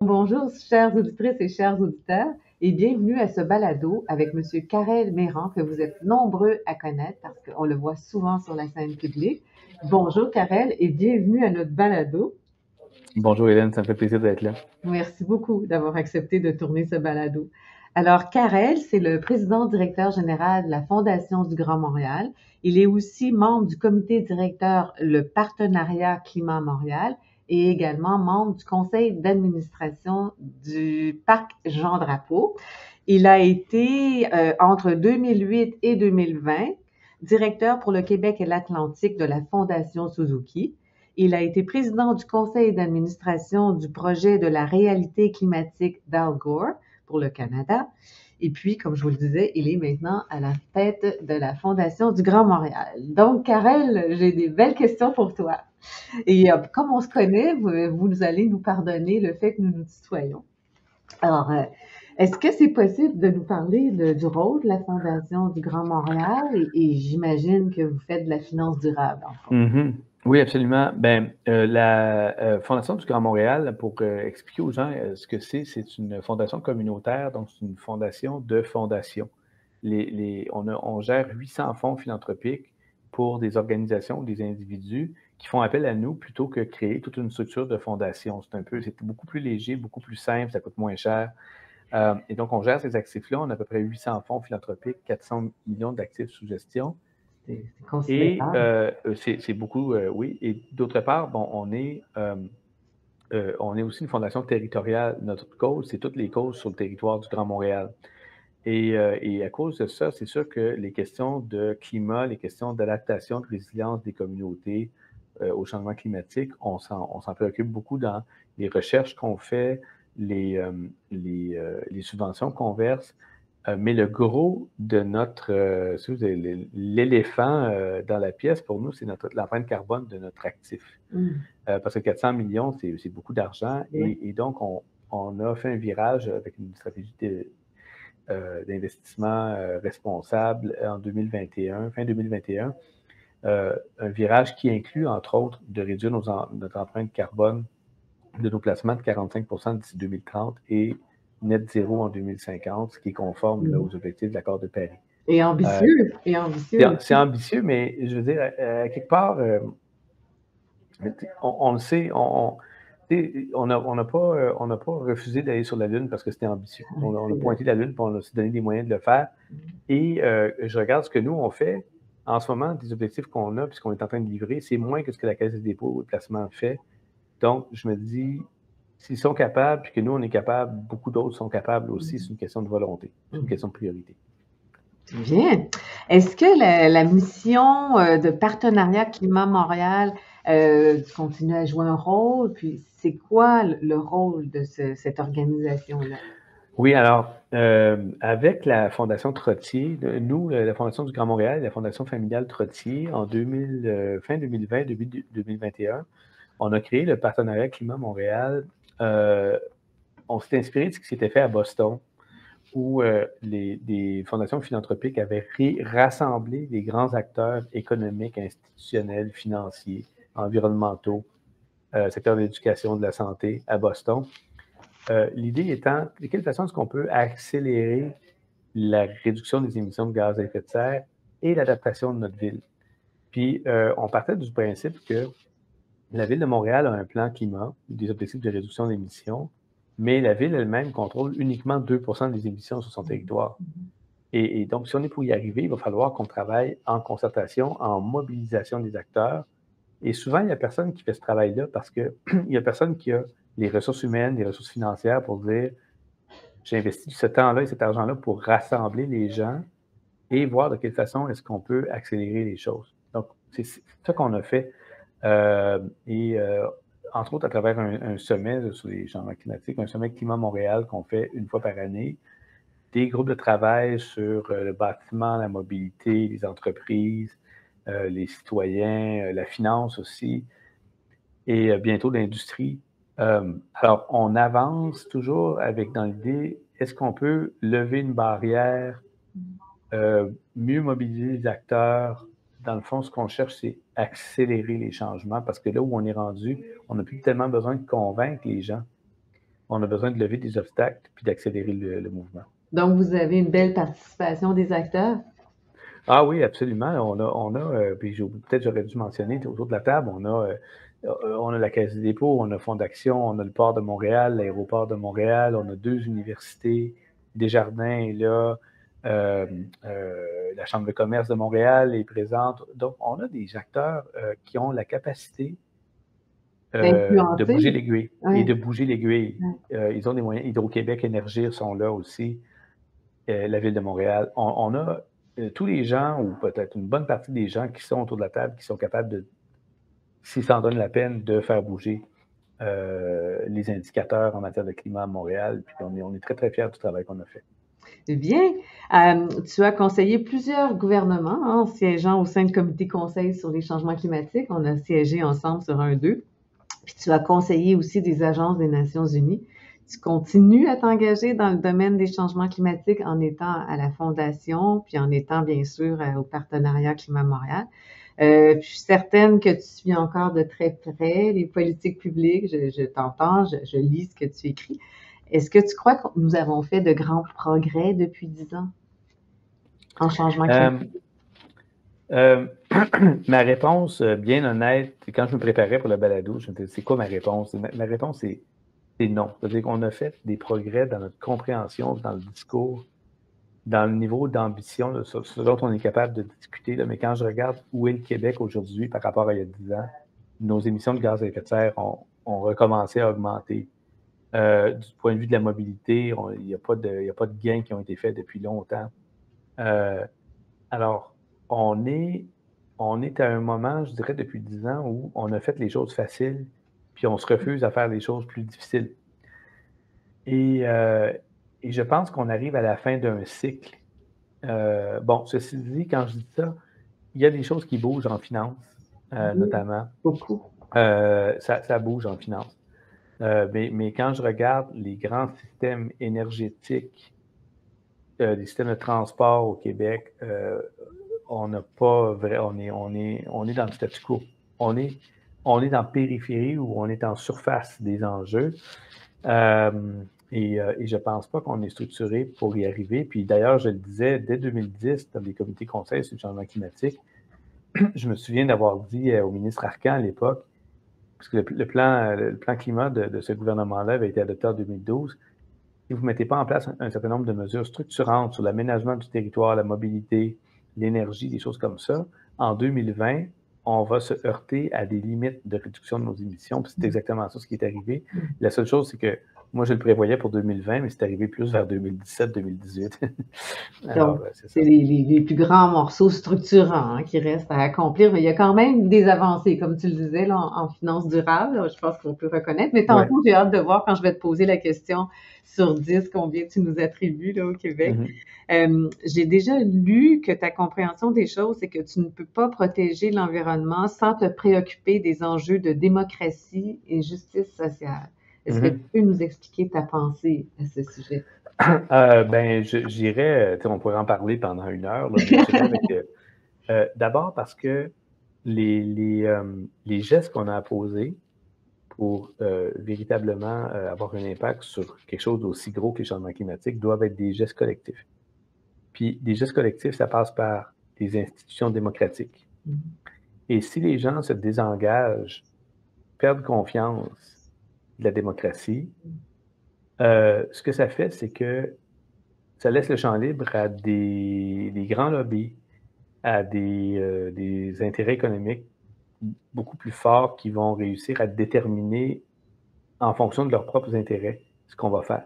Bonjour, chères auditrices et chers auditeurs, et bienvenue à ce balado avec M. Karel Méran, que vous êtes nombreux à connaître parce qu'on le voit souvent sur la scène publique. Bonjour Karel et bienvenue à notre balado. Bonjour Hélène, ça me fait plaisir d'être là. Merci beaucoup d'avoir accepté de tourner ce balado. Alors, Karel, c'est le président-directeur général de la Fondation du Grand Montréal. Il est aussi membre du comité directeur le Partenariat Climat Montréal et également membre du conseil d'administration du Parc Jean-Drapeau. Il a été, entre 2008 et 2020, directeur pour le Québec et l'Atlantique de la Fondation Suzuki. Il a été président du conseil d'administration du projet de la réalité climatique d'Al Gore pour le Canada. Et puis, comme je vous le disais, il est maintenant à la tête de la Fondation du Grand Montréal. Donc, Karel, j'ai des belles questions pour toi. Et comme on se connaît, vous allez nous pardonner le fait que nous nous tutoyons. Alors, est-ce que c'est possible de nous parler du rôle de la Fondation du Grand Montréal? Et j'imagine que vous faites de la finance durable, en fait. Oui, absolument. La Fondation du Grand Montréal, pour expliquer aux gens ce que c'est une fondation communautaire, donc c'est une fondation de fondations. On gère 800 fonds philanthropiques pour des organisations, des individus qui font appel à nous plutôt que créer toute une structure de fondation. C'est beaucoup plus léger, beaucoup plus simple, ça coûte moins cher. Et donc, on gère ces actifs-là. On a à peu près 800 fonds philanthropiques, 400 millions d'actifs sous gestion. C'est considérable. Et c'est beaucoup, oui. Et d'autre part, bon, on est aussi une fondation territoriale. Notre cause, c'est toutes les causes sur le territoire du Grand Montréal. Et à cause de ça, c'est sûr que les questions de climat, les questions d'adaptation, de résilience des communautés au changement climatique, on s'en préoccupe beaucoup dans les recherches qu'on fait, les subventions qu'on verse. Mais le gros de notre, l'éléphant dans la pièce, pour nous, c'est l'empreinte carbone de notre actif. Parce que 400 millions, c'est beaucoup d'argent. Oui. Et donc, on a fait un virage avec une stratégie d'investissement responsable en 2021, fin 2021. Un virage qui inclut, entre autres, de réduire notre empreinte carbone de nos placements de 45% d'ici 2030 et net zéro en 2050, ce qui est conforme là, aux objectifs de l'accord de Paris. Et ambitieux. C'est ambitieux, mais je veux dire, quelque part, on le sait, on n'a pas refusé d'aller sur la Lune parce que c'était ambitieux. On a pointé la Lune et on a aussi donné des moyens de le faire. Et je regarde ce que nous, on fait en ce moment, des objectifs qu'on a, puisqu'on est en train de livrer, c'est moins que ce que la Caisse des dépôts et placements fait. Donc, je me dis, s'ils sont capables, puis que nous, on est capables, beaucoup d'autres sont capables aussi, c'est une question de volonté, c'est une question de priorité. Bien. Est-ce que la mission de Partenariat Climat Montréal continue à jouer un rôle? Puis, c'est quoi le rôle de cette organisation-là? Oui, alors, avec la Fondation Trottier, nous, la Fondation du Grand Montréal et la Fondation familiale Trottier, en fin 2020, début 2021, on a créé le Partenariat Climat Montréal. On s'est inspiré de ce qui s'était fait à Boston, où des fondations philanthropiques avaient rassemblé les grands acteurs économiques, institutionnels, financiers, environnementaux, secteur de l'éducation, de la santé à Boston. L'idée étant, de quelle façon est-ce qu'on peut accélérer la réduction des émissions de gaz à effet de serre et l'adaptation de notre ville? Puis, on partait du principe que la Ville de Montréal a un plan climat, des objectifs de réduction d'émissions, mais la Ville elle-même contrôle uniquement 2% des émissions sur son territoire. Et donc, si on est pour y arriver, il va falloir qu'on travaille en concertation, en mobilisation des acteurs. Et souvent, il n'y a personne qui fait ce travail-là parce qu'il n'y a personne qui a les ressources humaines, les ressources financières pour dire j'ai investi ce temps-là et cet argent-là pour rassembler les gens et voir de quelle façon est-ce qu'on peut accélérer les choses. Donc, c'est ça qu'on a fait. Et entre autres, à travers un sommet sur les changements climatiques, un sommet Climat Montréal qu'on fait une fois par année, des groupes de travail sur le bâtiment, la mobilité, les entreprises, les citoyens, la finance aussi, et bientôt l'industrie. Alors, on avance toujours avec dans l'idée, est-ce qu'on peut lever une barrière, mieux mobiliser les acteurs? Dans le fond, ce qu'on cherche, c'est accélérer les changements parce que là où on est rendu, on n'a plus tellement besoin de convaincre les gens. On a besoin de lever des obstacles puis d'accélérer le mouvement. Donc, vous avez une belle participation des acteurs? Ah oui, absolument. Puis peut-être j'aurais dû mentionner autour de la table, on a la Caisse des dépôts, on a Fonds d'action, on a le Port de Montréal, l'Aéroport de Montréal, on a 2 universités, Desjardins est là, euh, la Chambre de commerce de Montréal est présente. Donc, on a des acteurs qui ont la capacité de D'influencer? bouger l'aiguille et Oui. de bouger l'aiguille. Ouais. Ils ont des moyens. Hydro-Québec, Énergir sont là aussi. La ville de Montréal. On a tous les gens, ou peut-être une bonne partie des gens qui sont autour de la table, qui sont capables de, s'ils s'en donnent la peine, de faire bouger les indicateurs en matière de climat à Montréal. Puis on est très, très fiers du travail qu'on a fait. Bien. Tu as conseillé plusieurs gouvernements, hein, siégeant au sein de comités conseils sur les changements climatiques. On a siégé ensemble sur un d'eux. Puis tu as conseillé aussi des agences des Nations Unies. Tu continues à t'engager dans le domaine des changements climatiques en étant à la Fondation, puis en étant bien sûr au Partenariat Climat Montréal. Je suis certaine que tu suis encore de très près les politiques publiques. Je t'entends, je lis ce que tu écris. Est-ce que tu crois que nous avons fait de grands progrès depuis 10 ans en changement climatique? Euh, ma réponse, bien honnête, quand je me préparais pour le balado, je me disais, c'est quoi ma réponse? Ma réponse, c'est non. C'est-à-dire qu'on a fait des progrès dans notre compréhension, dans le discours, dans le niveau d'ambition, là, ce dont on est capable de discuter. Là, mais quand je regarde où est le Québec aujourd'hui par rapport à il y a 10 ans, nos émissions de gaz à effet de serre ont recommencé à augmenter. Du point de vue de la mobilité, il n'y a pas de gains qui ont été faits depuis longtemps. Euh, alors, on est, on est à un moment, je dirais, depuis 10 ans où on a fait les choses faciles, puis on se refuse à faire les choses plus difficiles. Et, euh, et je pense qu'on arrive à la fin d'un cycle. Bon, ceci dit, quand je dis ça, il y a des choses qui bougent en finance, Oui, notamment. beaucoup. Ça bouge en finance. Mais quand je regarde les grands systèmes énergétiques, les systèmes de transport au Québec, on n'a pas vrai, on est dans le statu quo. On est, on est dans la périphérie ou on est en surface des enjeux. Et je ne pense pas qu'on est structuré pour y arriver. Puis d'ailleurs, je le disais, dès 2010, dans les comités conseils sur le changement climatique, je me souviens d'avoir dit au ministre Arcan à l'époque, parce que le plan climat de ce gouvernement-là avait été adopté en 2012, si vous ne mettez pas en place un certain nombre de mesures structurantes sur l'aménagement du territoire, la mobilité, l'énergie, des choses comme ça, en 2020, on va se heurter à des limites de réduction de nos émissions. Puis c'est exactement ça ce qui est arrivé. La seule chose, c'est que moi, je le prévoyais pour 2020, mais c'est arrivé plus vers 2017-2018. Alors, Donc, c'est c'est ça. les plus grands morceaux structurants qui restent à accomplir, mais il y a quand même des avancées, comme tu le disais, là, en finance durable, je pense qu'on peut reconnaître. Mais Ouais. tantôt, j'ai hâte de voir quand je vais te poser la question sur 10, combien tu nous attribues là, au Québec. Mhm. J'ai déjà lu que ta compréhension des choses, c'est que tu ne peux pas protéger l'environnement sans te préoccuper des enjeux de démocratie et justice sociale. Est-ce que tu Mhm. peux nous expliquer ta pensée à ce sujet? Ben, j'irais, on pourrait en parler pendant 1 heure, là, mais j'irais avec. D'abord parce que les gestes qu'on a à poser pour véritablement avoir un impact sur quelque chose d'aussi gros que les changements climatiques doivent être des gestes collectifs. Puis des gestes collectifs, ça passe par des institutions démocratiques. Et si les gens se désengagent, perdent confiance de la démocratie, ce que ça fait, c'est que ça laisse le champ libre à des grands lobbies, à des intérêts économiques beaucoup plus forts qui vont réussir à déterminer en fonction de leurs propres intérêts ce qu'on va faire.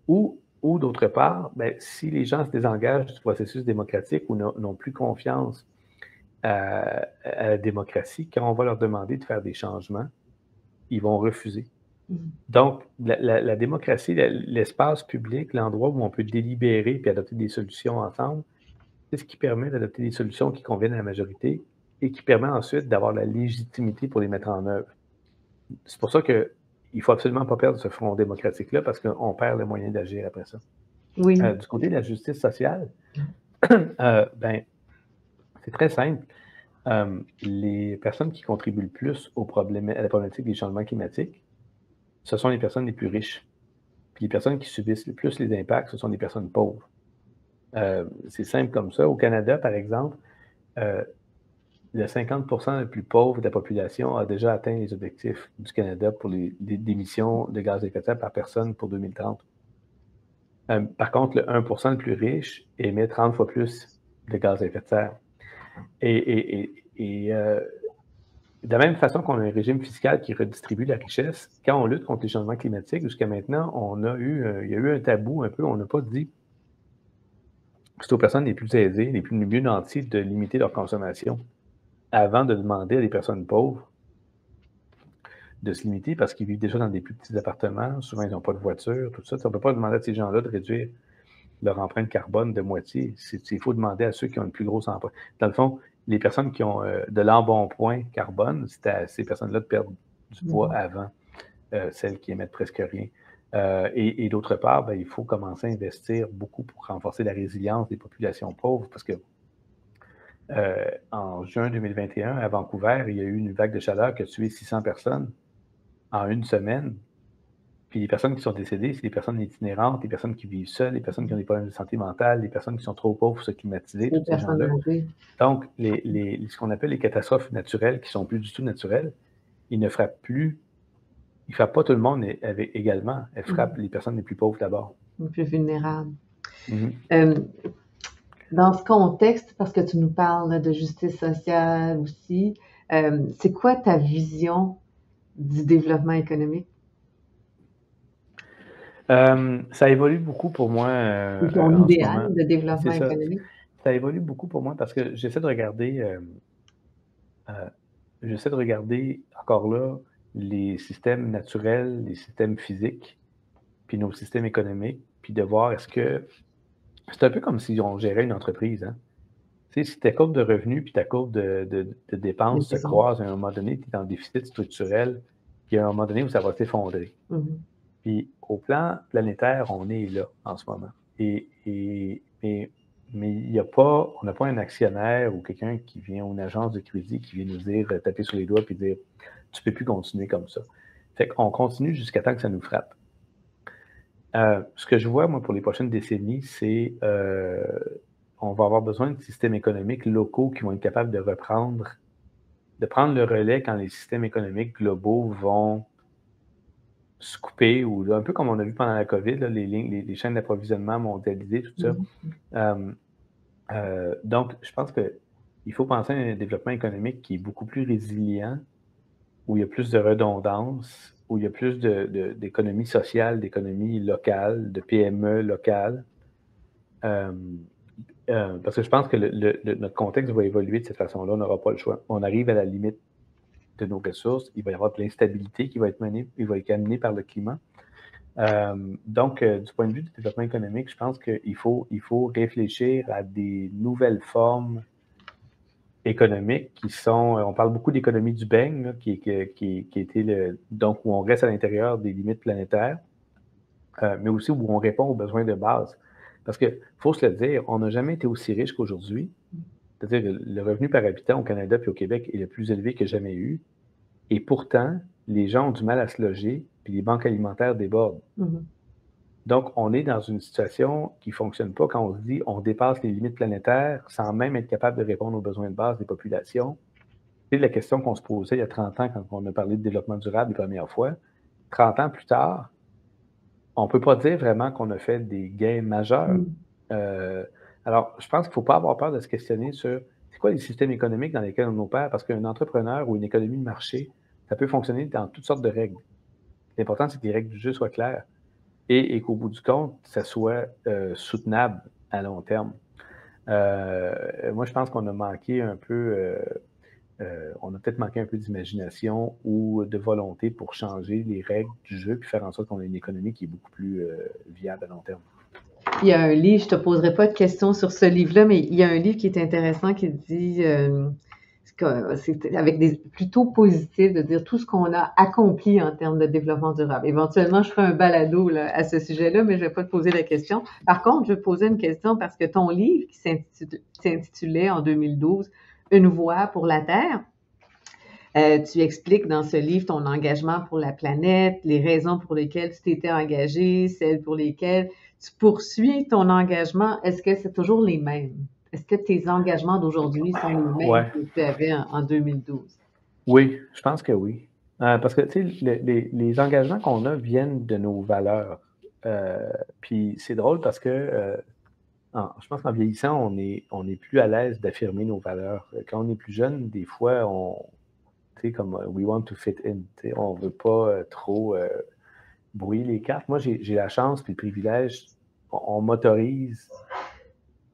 Ou d'autre part, ben, si les gens se désengagent du processus démocratique ou n'ont plus confiance à la démocratie, quand on va leur demander de faire des changements, ils vont refuser. Mhm. Donc, la démocratie, l'espace public, l'endroit où on peut délibérer puis adopter des solutions ensemble, c'est ce qui permet d'adopter des solutions qui conviennent à la majorité et qui permet ensuite d'avoir la légitimité pour les mettre en œuvre. C'est pour ça qu'il ne faut absolument pas perdre ce front démocratique-là parce qu'on perd le moyen d'agir après ça. Oui. Du côté de la justice sociale, ben, c'est très simple. Les personnes qui contribuent le plus à la problématique des changements climatiques, ce sont les personnes les plus riches. Puis les personnes qui subissent le plus les impacts, ce sont les personnes pauvres. C'est simple comme ça. Au Canada, par exemple, le 50% le plus pauvre de la population a déjà atteint les objectifs du Canada pour les émissions de gaz à effet de serre par personne pour 2030. Par contre, le 1% le plus riche émet 30 fois plus de gaz à effet de serre. Et de la même façon qu'on a un régime fiscal qui redistribue la richesse, quand on lutte contre les changements climatiques, jusqu'à maintenant, il y a eu un tabou un peu, on n'a pas dit que c'est aux personnes les plus aisées, les mieux nanties de limiter leur consommation avant de demander à des personnes pauvres de se limiter parce qu'ils vivent déjà dans des plus petits appartements, souvent ils n'ont pas de voiture, tout ça. On ne peut pas demander à ces gens-là de réduire leur empreinte carbone de moitié. Il faut demander à ceux qui ont une plus grosse empreinte. Dans le fond, les personnes qui ont de l'embonpoint carbone, c'est à ces personnes-là de perdre du poids avant celles qui émettent presque rien. Et d'autre part, ben, il faut commencer à investir beaucoup pour renforcer la résilience des populations pauvres parce que en juin 2021, à Vancouver, il y a eu une vague de chaleur qui a tué 600 personnes en une semaine. Puis les personnes qui sont décédées, c'est les personnes itinérantes, les personnes qui vivent seules, les personnes qui ont des problèmes de santé mentale, les personnes qui sont trop pauvres pour se climatiser, Les tous ces personnes gens-là. âgées. Donc, ce qu'on appelle les catastrophes naturelles, qui sont plus du tout naturelles, ils ne frappent plus, ils frappent pas tout le monde également. Elles frappent les personnes les plus pauvres d'abord. Les plus vulnérables. Mhm. Dans ce contexte, parce que tu nous parles de justice sociale aussi, c'est quoi ta vision du développement économique? Ça évolue beaucoup pour moi Ou ton en ce idéal moment. de C'est développement ça. économique? Ça évolue beaucoup pour moi parce que j'essaie de regarder encore là les systèmes naturels, les systèmes physiques, puis nos systèmes économiques, puis de voir est-ce que c'est un peu comme si on gérait une entreprise, hein. Tu sais, si ta courbe de revenus puis ta courbe de Les dépenses se maisons. croisent, à un moment donné, tu es en déficit structurel, puis à un moment donné où ça va s'effondrer. Mhm. Puis au plan planétaire, on est là en ce moment. Mais il y a pas, on n'a pas un actionnaire ou quelqu'un qui vient, ou une agence de crédit qui vient nous dire, taper sur les doigts puis dire, tu peux plus continuer comme ça. Fait qu'on continue jusqu'à temps que ça nous frappe. Ce que je vois, moi, pour les prochaines décennies, c'est on va avoir besoin de systèmes économiques locaux qui vont être capables de prendre le relais quand les systèmes économiques globaux vont se couper, ou là, un peu comme on a vu pendant la COVID, là, les chaînes d'approvisionnement mondialisées, tout ça. Mhm. Donc, je pense qu'il faut penser à un développement économique qui est beaucoup plus résilient, où il y a plus de redondance, où il y a plus d'économie sociale, d'économie locale, de PME locales. Parce que je pense que notre contexte va évoluer de cette façon-là. On n'aura pas le choix. On arrive à la limite de nos ressources. Il va y avoir de l'instabilité qui va être amenée par le climat. Donc, du point de vue du développement économique, je pense qu'il faut réfléchir à des nouvelles formes économiques qui sont, on parle beaucoup d'économie du beigne, là, qui était donc où on reste à l'intérieur des limites planétaires, mais aussi où on répond aux besoins de base. Parce que, faut se le dire, on n'a jamais été aussi riche qu'aujourd'hui. C'est-à-dire que le revenu par habitant au Canada puis au Québec est le plus élevé que jamais eu. Et pourtant, les gens ont du mal à se loger, puis les banques alimentaires débordent. Mhm. Donc, on est dans une situation qui ne fonctionne pas quand on se dit on dépasse les limites planétaires sans même être capable de répondre aux besoins de base des populations. C'est la question qu'on se posait il y a 30 ans quand on a parlé de développement durable les premières fois. 30 ans plus tard, on ne peut pas dire vraiment qu'on a fait des gains majeurs. Mhm. Euh, alors, je pense qu'il ne faut pas avoir peur de se questionner sur c'est quoi les systèmes économiques dans lesquels on opère, parce qu'un entrepreneur ou une économie de marché, ça peut fonctionner dans toutes sortes de règles. L'important, c'est que les règles du jeu soient claires et qu'au bout du compte, ça soit soutenable à long terme. Moi, je pense qu'on a manqué un peu, on a peut-être manqué un peu d'imagination ou de volonté pour changer les règles du jeu puis faire en sorte qu'on ait une économie qui est beaucoup plus viable à long terme. Il y a un livre, je te poserai pas de questions sur ce livre-là, mais il y a un livre qui est intéressant qui dit, c'est avec des plutôt positif, de dire tout ce qu'on a accompli en termes de développement durable. Éventuellement, je ferai un balado là, à ce sujet-là, mais je vais pas te poser la question. Par contre, je vais te poser une question parce que ton livre qui s'intitulait en 2012 Une voix pour la Terre, tu expliques dans ce livre ton engagement pour la planète, les raisons pour lesquelles tu t'étais engagé, celles pour lesquelles tu poursuis ton engagement. Est-ce que c'est toujours les mêmes? Est-ce que tes engagements d'aujourd'hui sont les mêmes Ouais, que tu avais en 2012? oui, je pense que oui. Parce que, tu sais, les engagements qu'on a viennent de nos valeurs. Puis c'est drôle parce que je pense qu'en vieillissant, on est plus à l'aise d'affirmer nos valeurs. Quand on est plus jeune, des fois, tu sais, comme we want to fit in. Tu sais, on veut pas trop brouiller les cartes. Moi, j'ai la chance puis le privilège, on m'autorise,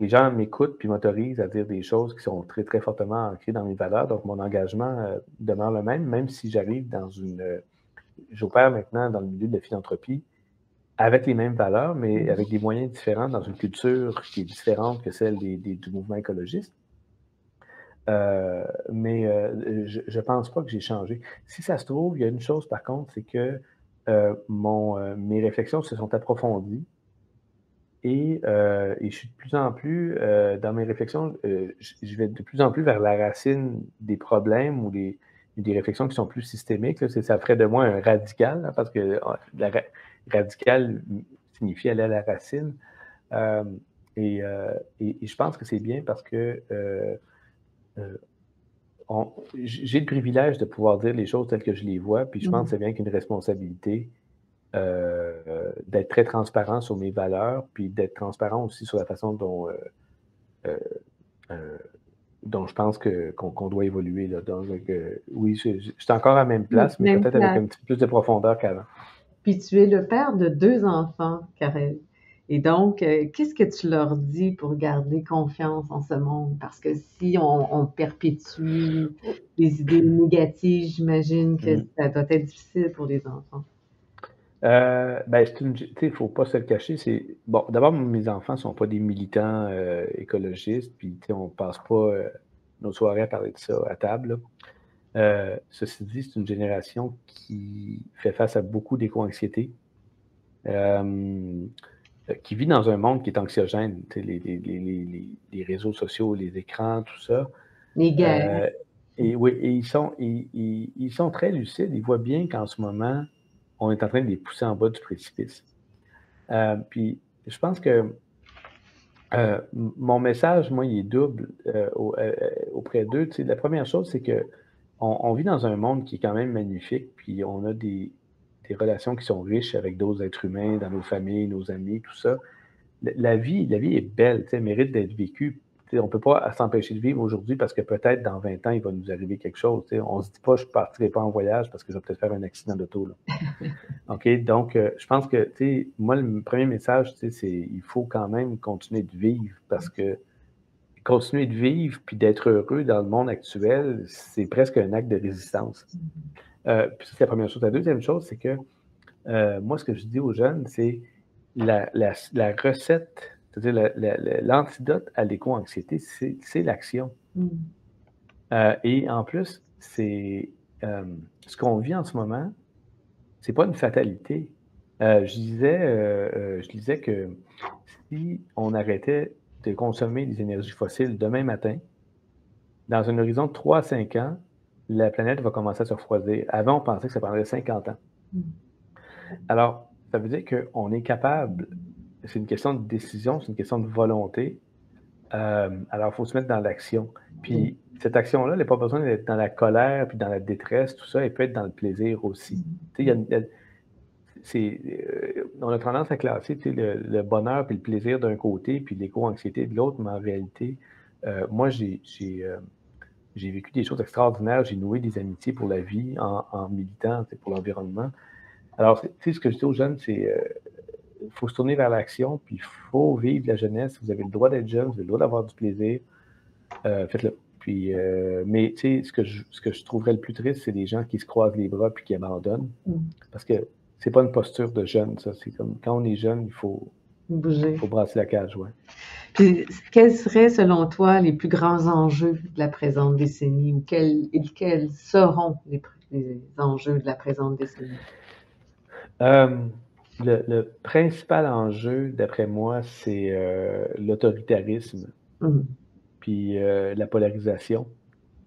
les gens m'écoutent puis m'autorisent à dire des choses qui sont très, très fortement ancrées dans mes valeurs. Donc, mon engagement demeure le même, même si j'arrive dans j'opère maintenant dans le milieu de la philanthropie avec les mêmes valeurs, mais avec des moyens différents, dans une culture qui est différente que celle du mouvement écologiste. Mais je ne pense pas que j'ai changé. Si ça se trouve, il y a une chose par contre, c'est que mes réflexions se sont approfondies et je suis de plus en plus, dans mes réflexions, je vais de plus en plus vers la racine des problèmes ou des réflexions qui sont plus systémiques. Là. Ça ferait de moi un radical, là, parce que radical signifie aller à la racine. Euh, et je pense que c'est bien parce que euh, j'ai le privilège de pouvoir dire les choses telles que je les vois, puis je pense que c'est bien qu'une responsabilité d'être très transparent sur mes valeurs, puis d'être transparent aussi sur la façon euh, euh, dont je pense qu'on doit évoluer. Là. Donc, oui, je suis encore à la même place, mais Même peut-être avec place. un petit peu plus de profondeur qu'avant. Puis tu es le père de 2 enfants, Karel. Et donc, qu'est-ce que tu leur dis pour garder confiance en ce monde? Parce que si on perpétue les idées négatives, j'imagine que Mm. ça doit être difficile pour les enfants. Ben, tu sais, il ne faut pas se le cacher. Bon, d'abord, mes enfants ne sont pas des militants écologistes, puis tu sais, on ne passe pas nos soirées à parler de ça à table. Là. Ceci dit, c'est une génération qui fait face à beaucoup d'éco-anxiété, qui vit dans un monde qui est anxiogène. Tu sais, les réseaux sociaux, les écrans, tout ça. Les guerres. Euh, et oui, et ils sont très lucides. Ils voient bien qu'en ce moment, on est en train de les pousser en bas du précipice. Puis, je pense que mon message, moi, il est double auprès d'eux. Tu sais, la première chose, c'est que on vit dans un monde qui est quand même magnifique, puis on a des relations qui sont riches avec d'autres êtres humains, dans nos familles, nos amis, tout ça. La vie est belle, tu sais, elle mérite d'être vécue. Tu sais, on ne peut pas s'empêcher de vivre aujourd'hui parce que peut-être dans 20 ans, il va nous arriver quelque chose. Tu sais. On ne se dit pas, je ne partirai pas en voyage parce que je vais peut-être faire un accident d'auto. Là. OK? Donc, je pense que, tu sais, moi, le premier message, tu sais, c'est il faut quand même continuer de vivre parce que continuer de vivre puis d'être heureux dans le monde actuel, c'est presque un acte de résistance. Puis ça, c'est la première chose. La deuxième chose, c'est que moi, ce que je dis aux jeunes, c'est la recette, c'est-à-dire l'antidote à l'éco-anxiété, c'est l'action. Mm. Et en plus, euh, ce qu'on vit en ce moment, c'est pas une fatalité. Je disais que si on arrêtait de consommer des énergies fossiles demain matin, dans un horizon de 3 à 5 ans, la planète va commencer à se refroidir. Avant, on pensait que ça prendrait 50 ans. Mm. Alors, ça veut dire qu'on est capable, c'est une question de décision, c'est une question de volonté. Alors, il faut se mettre dans l'action. Oui. Puis, cette action-là, elle n'a pas besoin d'être dans la colère, puis dans la détresse, tout ça, elle peut être dans le plaisir aussi. Tu sais, on a tendance à classer tu sais, le bonheur puis le plaisir d'un côté, puis l'éco-anxiété de l'autre, mais en réalité, moi, j'ai vécu des choses extraordinaires, j'ai noué des amitiés pour la vie en militant tu sais, pour l'environnement. Alors, tu sais, ce que je dis aux jeunes, c'est faut se tourner vers l'action, puis il faut vivre la jeunesse. Vous avez le droit d'être jeune, vous avez le droit d'avoir du plaisir. Faites-le. Puis, mais tu sais, ce que je trouverais le plus triste, c'est des gens qui se croisent les bras puis qui abandonnent. Parce que c'est pas une posture de jeune, ça. C'est comme quand on est jeune, il faut Bouger. brasser la cage, ouais. Puis, quels seraient, selon toi, les plus grands enjeux de la présente décennie ou quels seront les enjeux de la présente décennie? Le principal enjeu, d'après moi, c'est l'autoritarisme, puis la polarisation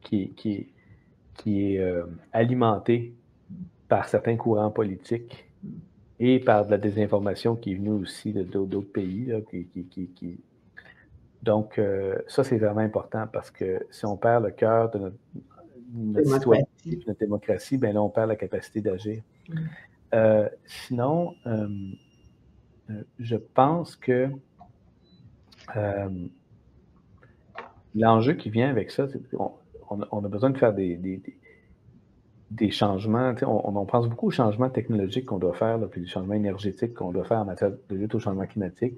qui est alimentée par certains courants politiques et par de la désinformation qui est venue aussi d'autres pays. Là, Donc, ça, c'est vraiment important parce que si on perd le cœur de notre citoyenneté et notre démocratie, ben là, on perd la capacité d'agir. Sinon, je pense que l'enjeu qui vient avec ça, c'est qu'on a besoin de faire des changements. On pense beaucoup aux changements technologiques qu'on doit faire, là, puis les changements énergétiques qu'on doit faire en matière de lutte au changement climatique,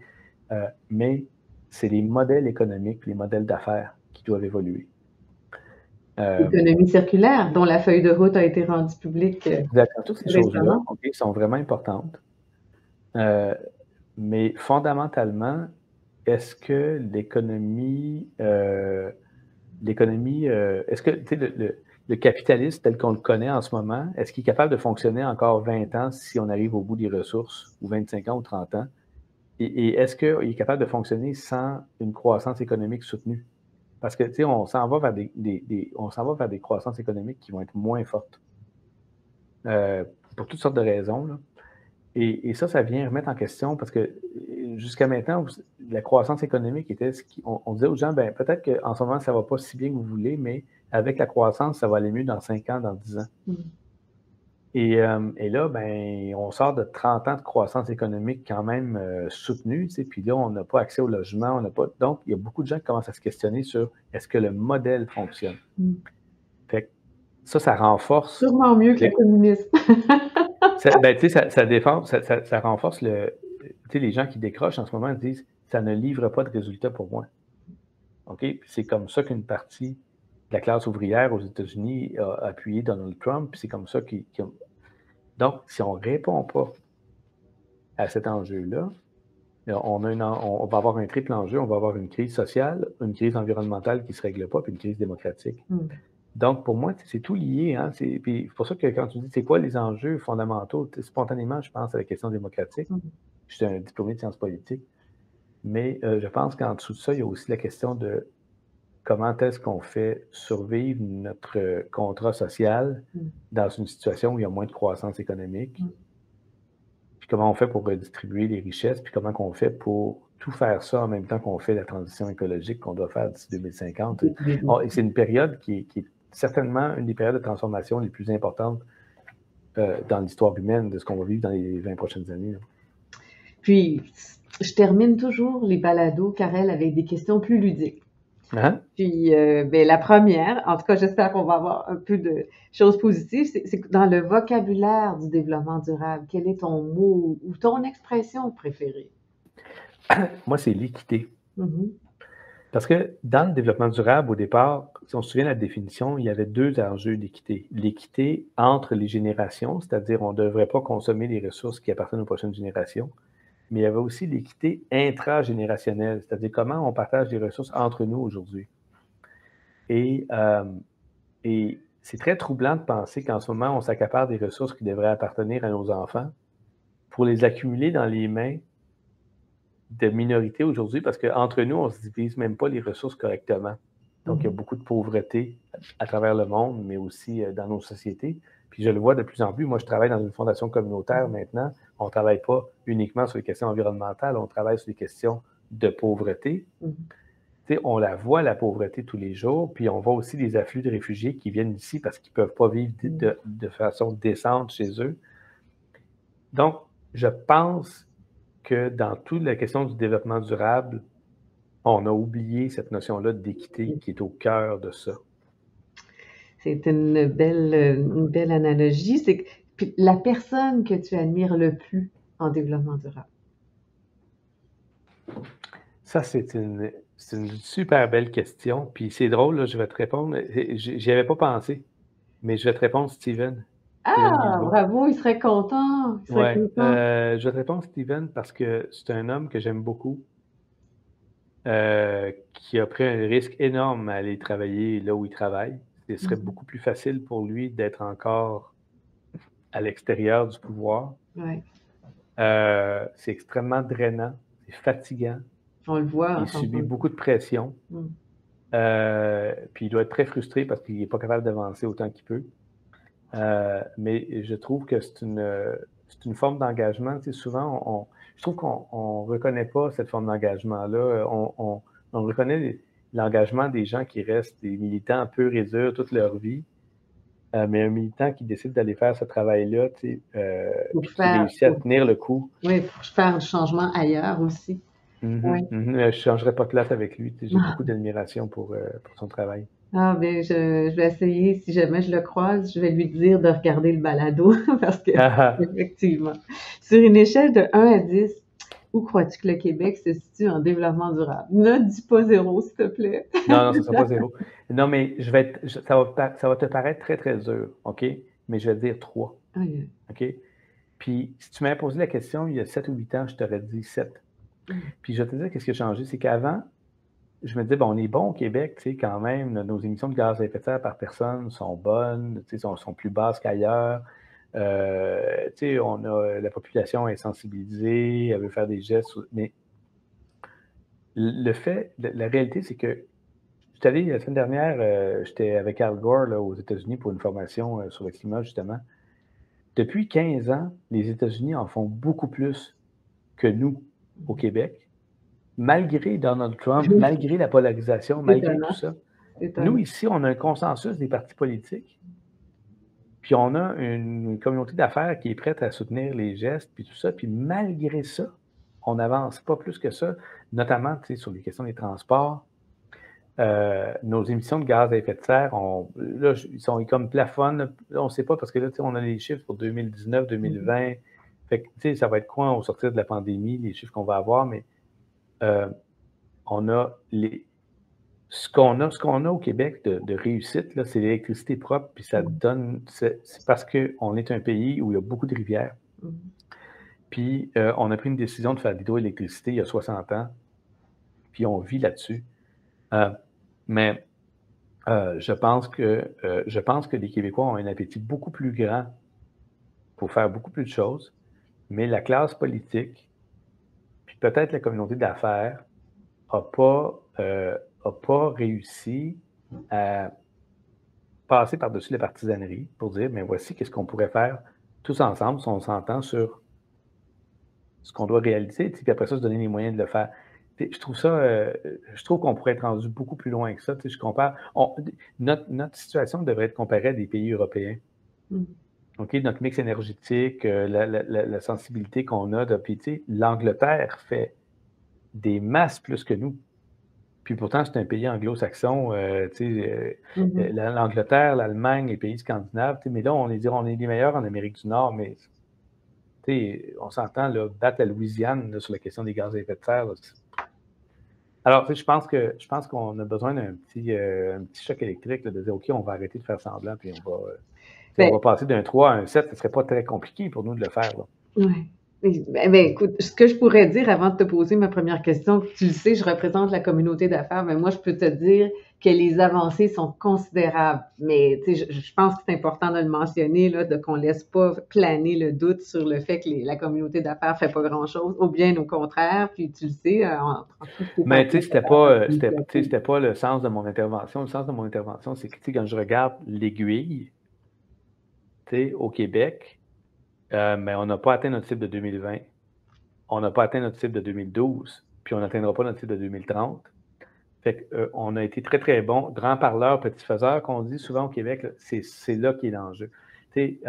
mais c'est les modèles économiques, les modèles d'affaires qui doivent évoluer. L'économie circulaire, dont la feuille de route a été rendue publique. Exactement. Toutes ces choses-là sont vraiment importantes. Mais fondamentalement, est-ce que l'économie, est-ce que le capitalisme tel qu'on le connaît en ce moment, est-ce qu'il est capable de fonctionner encore 20 ans si on arrive au bout des ressources, ou 25 ans ou 30 ans? Et est-ce qu'il est capable de fonctionner sans une croissance économique soutenue? Parce que, tu sais, on s'en va vers des croissances économiques qui vont être moins fortes. Pour toutes sortes de raisons, là. Et ça vient remettre en question parce que jusqu'à maintenant, la croissance économique était on disait aux gens, ben peut-être qu'en ce moment, ça ne va pas si bien que vous voulez, mais avec la croissance, ça va aller mieux dans 5 ans, dans 10 ans. Et là, ben, on sort de 30 ans de croissance économique quand même soutenue, tu sais, puis là, on n'a pas accès au logement, on n'a pas. Donc, il y a beaucoup de gens qui commencent à se questionner sur est-ce que le modèle fonctionne. Fait que ça renforce. Sûrement mieux que le communisme. Ben, tu sais, ça renforce tu sais, les gens qui décrochent en ce moment disent ça ne livre pas de résultats pour moi. OK? C'est comme ça qu'une partie de la classe ouvrière aux États-Unis a appuyé Donald Trump, puis c'est comme ça Donc, si on ne répond pas à cet enjeu-là, on va avoir un triple enjeu. On va avoir une crise sociale, une crise environnementale qui ne se règle pas, puis une crise démocratique. Donc, pour moi, c'est tout lié. Hein? C'est pour ça que quand tu dis c'est quoi les enjeux fondamentaux, spontanément, je pense à la question démocratique. Je suis un diplômé de sciences politiques. Mais je pense qu'en dessous de ça, il y a aussi la question de comment est-ce qu'on fait survivre notre contrat social dans une situation où il y a moins de croissance économique. Puis comment on fait pour redistribuer les richesses, puis comment on fait pour tout faire ça en même temps qu'on fait la transition écologique qu'on doit faire d'ici 2050. Et c'est une période qui est certainement une des périodes de transformation les plus importantes dans l'histoire humaine de ce qu'on va vivre dans les 20 prochaines années. Là. Puis, je termine toujours les balados, Karel, avec des questions plus ludiques. Puis, ben, la première, en tout cas, j'espère qu'on va avoir un peu de choses positives, c'est dans le vocabulaire du développement durable. Quel est ton mot ou ton expression préférée? Moi, c'est l'équité. Parce que dans le développement durable, au départ, si on se souvient de la définition, il y avait 2 enjeux d'équité. L'équité entre les générations, c'est-à-dire on ne devrait pas consommer les ressources qui appartiennent aux prochaines générations, mais il y avait aussi l'équité intragénérationnelle, c'est-à-dire comment on partage les ressources entre nous aujourd'hui. Et c'est très troublant de penser qu'en ce moment, on s'accapare des ressources qui devraient appartenir à nos enfants pour les accumuler dans les mains de minorités aujourd'hui, parce qu'entre nous, on ne se divise même pas les ressources correctement. Donc, il y a beaucoup de pauvreté à travers le monde, mais aussi dans nos sociétés. Puis je le vois de plus en plus. Moi, je travaille dans une fondation communautaire maintenant. On ne travaille pas uniquement sur les questions environnementales, on travaille sur les questions de pauvreté. On la voit, la pauvreté, tous les jours. Puis on voit aussi des afflux de réfugiés qui viennent ici parce qu'ils ne peuvent pas vivre de façon décente chez eux. Donc, je pense que dans toute la question du développement durable, on a oublié cette notion-là d'équité qui est au cœur de ça. C'est une belle analogie. C'est la personne que tu admires le plus en développement durable. Ça, c'est une super belle question. Puis c'est drôle, là, je vais te répondre. J'y avais pas pensé, mais je vais te répondre, Steven. Steven Ah, Guilbeault. bravo, il serait content. Il serait Ouais. content. Je vais te répondre, Steven, parce que c'est un homme que j'aime beaucoup, qui a pris un risque énorme à aller travailler là où il travaille. Ce serait Mhm. beaucoup plus facile pour lui d'être encore à l'extérieur du pouvoir. Ouais, C'est extrêmement drainant, c'est fatigant. on le voit Il quand subit on... beaucoup de pression. Mm. Puis il doit être très frustré parce qu'il n'est pas capable d'avancer autant qu'il peut. Mais je trouve que c'est une forme d'engagement. Tu sais, souvent, je trouve qu'on ne reconnaît pas cette forme d'engagement-là. On reconnaît l'engagement des gens qui restent des militants purs et durs toute leur vie. Mais un militant qui décide d'aller faire ce travail-là, tu sais, Pour puis qui faire, réussit à tenir le coup. oui, pour faire du changement ailleurs aussi. Oui. Mhm, mhm. Je ne changerais pas de place avec lui. Tu sais, j'ai beaucoup d'admiration pour son travail. Ah, ben, je vais essayer, si jamais je le croise, je vais lui dire de regarder le balado, parce que, effectivement, sur une échelle de 1 à 10, où crois-tu que le Québec se situe en développement durable? Ne dis pas 0, s'il te plaît. Non, non, ça ne sera pas zéro. Non, mais ça va te paraître très, très dur, OK? Mais je vais te dire 3, Aïe, OK? Puis, si tu m'avais posé la question il y a 7 ou 8 ans, je t'aurais dit 7. aïe. Puis, je vais te dire qu'est-ce qui a changé, c'est qu'avant, je me disais, bon, on est bon au Québec, tu sais, quand même, nos émissions de gaz à effet de serre par personne sont bonnes, tu sais, sont plus basses qu'ailleurs. Tu sais, la population est sensibilisée, elle veut faire des gestes, mais la réalité, c'est que je suis allé la semaine dernière, j'étais avec Al Gore là, aux États-Unis pour une formation sur le climat, justement. Depuis 15 ans, les États-Unis en font beaucoup plus que nous au Québec, malgré Donald Trump, malgré la polarisation, C'est malgré tout étonnant, ça. c'est Nous, étonnant. ici, on a un consensus des partis politiques, puis on a une communauté d'affaires qui est prête à soutenir les gestes, puis tout ça. Puis malgré ça, on n'avance pas plus que ça, notamment sur les questions des transports. Nos émissions de gaz à effet de serre, là, ils sont comme plafonnent. Là, on ne sait pas parce que là, on a les chiffres pour 2019, 2020. Fait que, ça va être quoi au sortir de la pandémie, les chiffres qu'on va avoir, mais on a ce qu'on a au Québec de réussite, là, c'est l'électricité propre, puis ça donne. C'est parce qu'on est un pays où il y a beaucoup de rivières. Puis on a pris une décision de faire de l'hydroélectricité il y a 60 ans, puis on vit là-dessus. Mais je pense que les Québécois ont un appétit beaucoup plus grand pour faire beaucoup plus de choses, mais la classe politique, puis peut-être la communauté d'affaires, a pas réussi à passer par-dessus la partisanerie pour dire, mais voici qu'est-ce qu'on pourrait faire tous ensemble si on s'entend sur ce qu'on doit réaliser, puis après ça, se donner les moyens de le faire. Je trouve qu'on pourrait être rendu beaucoup plus loin que ça. Je compare, notre situation devrait être comparée à des pays européens. OK, notre mix énergétique, la sensibilité qu'on a. Puis, l'Angleterre fait des masses plus que nous. Puis pourtant, c'est un pays anglo-saxon. L'Angleterre, l'Allemagne, les pays scandinaves. Mais là, on est les meilleurs en Amérique du Nord, mais on s'entend là, battre la Louisiane là, sur la question des gaz à effet de serre. Là. Alors, je pense qu'on a besoin d'un petit choc électrique là, de dire, OK, on va arrêter de faire semblant, puis on va passer d'un 3 à un 7. Ce ne serait pas très compliqué pour nous de le faire. Oui. Écoute, ce que je pourrais dire avant de te poser ma première question, tu le sais, je représente la communauté d'affaires, mais moi, je peux te dire que les avancées sont considérables. Mais je pense que c'est important de le mentionner, là, qu'on ne laisse pas planer le doute sur le fait que la communauté d'affaires ne fait pas grand-chose, ou bien au contraire, puis tu le sais, mais c'était pas le sens de mon intervention. Le sens de mon intervention, c'est que quand je regarde l'aiguille, au Québec, mais on n'a pas atteint notre cible de 2020. On n'a pas atteint notre cible de 2012, puis on n'atteindra pas notre cible de 2030. Fait on a été très, très bon. Grand parleur, petit faiseur, qu'on dit souvent au Québec, c'est là qui est l'enjeu. Et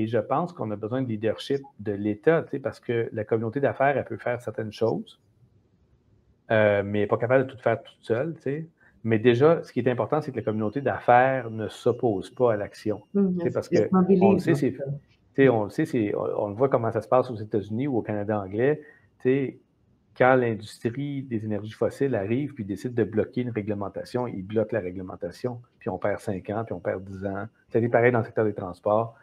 je pense qu'on a besoin de leadership de l'État, parce que la communauté d'affaires, elle peut faire certaines choses, mais elle n'est pas capable de tout faire toute seule. Mais déjà, ce qui est important, c'est que la communauté d'affaires ne s'oppose pas à l'action. Parce qu'on le sait, on le voit comment ça se passe aux États-Unis ou au Canada anglais. quand l'industrie des énergies fossiles arrive puis décide de bloquer une réglementation, ils bloquent la réglementation, puis on perd 5 ans, puis on perd 10 ans. C'était pareil dans le secteur des transports.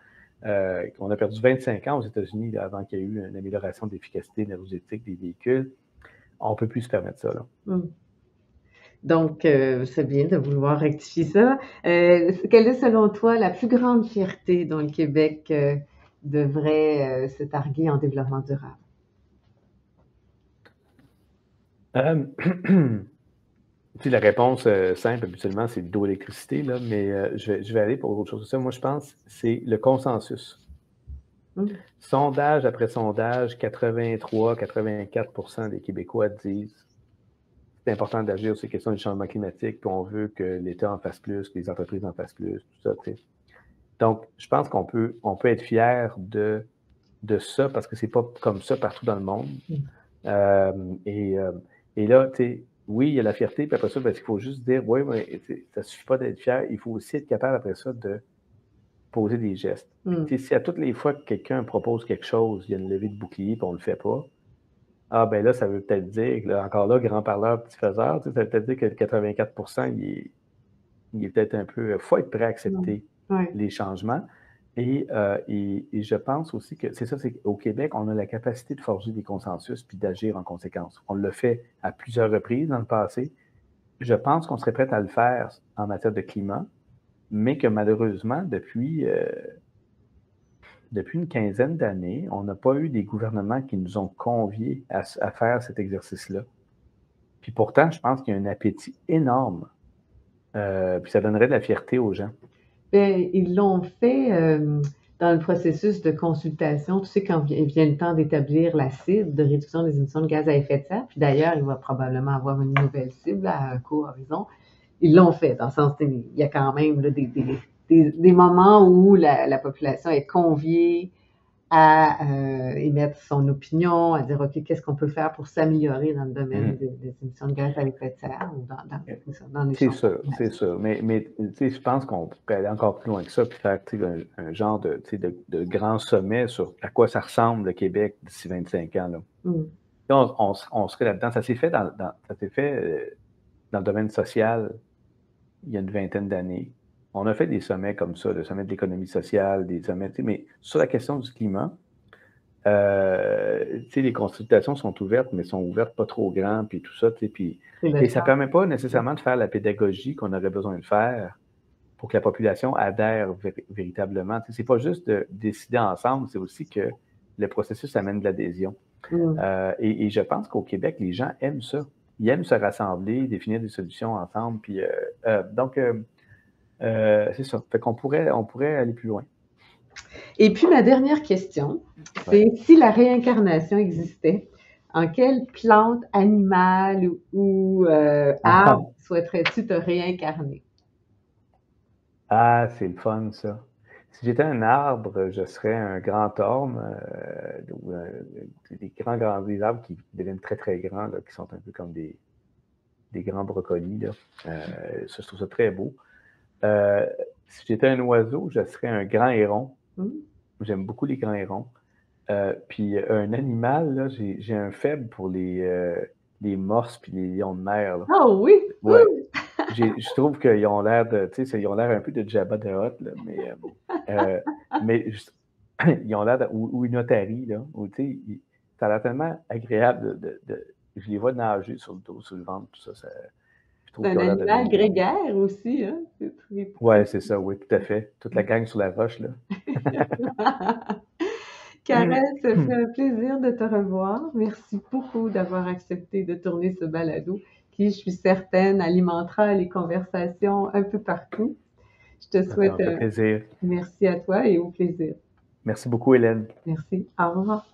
On a perdu 25 ans aux États-Unis là, avant qu'il y ait eu une amélioration d'efficacité énergétique des véhicules. On ne peut plus se permettre ça. Là. Donc, c'est bien de vouloir rectifier ça. Quelle est, selon toi, la plus grande fierté dont le Québec devrait se targuer en développement durable? La réponse simple, habituellement, c'est l'hydroélectricité, là, mais je vais aller pour autre chose que ça. Moi, je pense que c'est le consensus. Sondage après sondage, 83-84% des Québécois disent c'est important d'agir sur ces questions du changement climatique, puis on veut que l'État en fasse plus, que les entreprises en fassent plus, tout ça. T'sais. Donc, je pense qu'on peut être fier de ça parce que c'est pas comme ça partout dans le monde. Et là, tu sais, oui, il y a la fierté, puis après ça, il faut juste dire, oui, mais ça ne suffit pas d'être fier, il faut aussi être capable après ça de poser des gestes. Si à toutes les fois que quelqu'un propose quelque chose, il y a une levée de bouclier, puis on ne le fait pas, ah ben là, ça veut peut-être dire, là, encore là, grand parleur, petit faiseur, ça veut peut-être dire que le 84 il est peut-être un peu... Il faut être prêt à accepter les changements. Et je pense aussi que c'est ça, c'est qu'au Québec, on a la capacité de forger des consensus puis d'agir en conséquence. On l'a fait à plusieurs reprises dans le passé. Je pense qu'on serait prêt à le faire en matière de climat, mais que malheureusement, depuis une quinzaine d'années, on n'a pas eu des gouvernements qui nous ont conviés à faire cet exercice-là. Puis pourtant, je pense qu'il y a un appétit énorme. Puis ça donnerait de la fierté aux gens. Bien, ils l'ont fait dans le processus de consultation. Tu sais, quand vient le temps d'établir la cible de réduction des émissions de gaz à effet de serre, puis d'ailleurs, il va probablement avoir une nouvelle cible à un court horizon. Ils l'ont fait, dans le sens il y a quand même là, des moments où la population est conviée à émettre son opinion, à dire, OK, qu'est-ce qu'on peut faire pour s'améliorer dans le domaine des émissions de gaz à effet de serre ou dans les C'est sûr, c'est sûr. Mais je pense qu'on pourrait aller encore plus loin que ça puis faire un genre de grand sommet sur à quoi ça ressemble le Québec d'ici 25 ans. Là. Là, on serait là-dedans. Ça s'est fait dans le domaine social il y a une vingtaine d'années. On a fait des sommets comme ça, le sommet de l'économie sociale, des sommets, mais sur la question du climat, les consultations sont ouvertes, mais sont ouvertes pas trop grand, puis tout ça, puis et ça ne permet pas nécessairement de faire la pédagogie qu'on aurait besoin de faire pour que la population adhère véritablement. C'est pas juste de décider ensemble, c'est aussi que le processus amène de l'adhésion. Et je pense qu'au Québec, les gens aiment ça. Ils aiment se rassembler, définir des solutions ensemble. Puis, donc, c'est ça. Fait qu'on pourrait aller plus loin. Et puis, ma dernière question, c'est si la réincarnation existait, en quelle plante, animal ou arbre souhaiterais-tu te réincarner? Ah, c'est le fun, ça. Si j'étais un arbre, je serais un grand orme, des arbres qui deviennent très, très grands, là, qui sont un peu comme des grands brocolis. Là. Ça, je trouve ça très beau. Si j'étais un oiseau, je serais un grand héron. J'aime beaucoup les grands hérons. Puis un animal, là, j'ai un faible pour les morses puis les lions de mer. Là. Oh oui! Ouais. Je trouve qu'ils ont l'air ils ont l'air un peu de Jabba the Hutt, là, mais ils ont l'air ou une otarie, là, où ça a l'air tellement agréable je les vois nager sur le dos, sur le ventre, tout ça. C'est un animal grégaire aussi, hein? Oui, c'est ça, oui, tout à fait. Toute la gang sur la roche, là. Karel, ça fait un plaisir de te revoir. Merci beaucoup d'avoir accepté de tourner ce balado qui, je suis certaine, alimentera les conversations un peu partout. Je te souhaite un plaisir. Merci à toi et au plaisir. Merci beaucoup, Hélène. Merci. Au revoir.